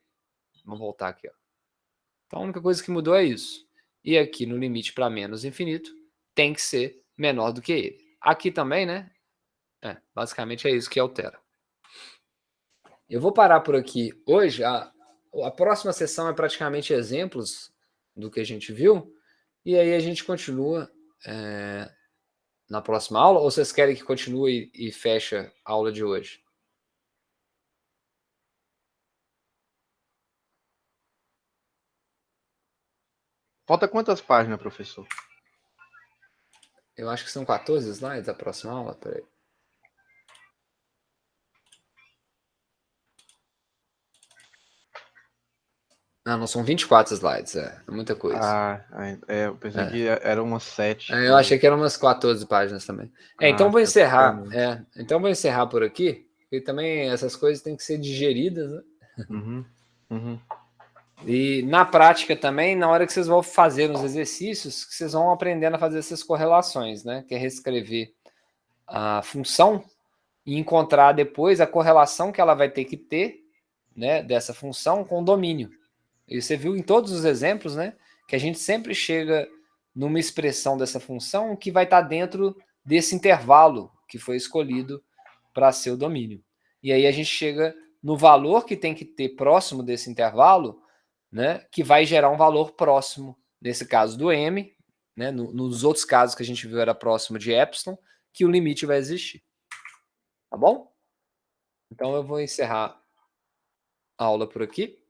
Vamos voltar aqui. Ó. Então a única coisa que mudou é isso. E aqui no limite para menos infinito tem que ser menor do que ele. Aqui também, né? Basicamente é isso que altera. Eu vou parar por aqui hoje. A próxima sessão é praticamente exemplos do que a gente viu. E aí a gente continua na próxima aula. Ou vocês querem que continue e feche a aula de hoje? Falta quantas páginas, professor? Eu acho que são 14 slides a próxima aula. Peraí. Não, são 24 slides, é muita coisa. Eu pensei que eram umas 7. Eu achei que eram umas 14 páginas também. Então vou encerrar. Então vou encerrar por aqui, porque também essas coisas têm que ser digeridas, né? E na prática também, na hora que vocês vão fazer os exercícios, que vocês vão aprendendo a fazer essas correlações, né? Que é reescrever a função e encontrar depois a correlação que ela vai ter que ter, né, dessa função com o domínio. E você viu em todos os exemplos, né, que a gente sempre chega numa expressão dessa função que vai estar dentro desse intervalo que foi escolhido para ser o domínio. E aí a gente chega no valor que tem que ter próximo desse intervalo, né, que vai gerar um valor próximo, nesse caso do m, né, nos outros casos que a gente viu era próximo de epsilon, que o limite vai existir. Tá bom? Então eu vou encerrar a aula por aqui.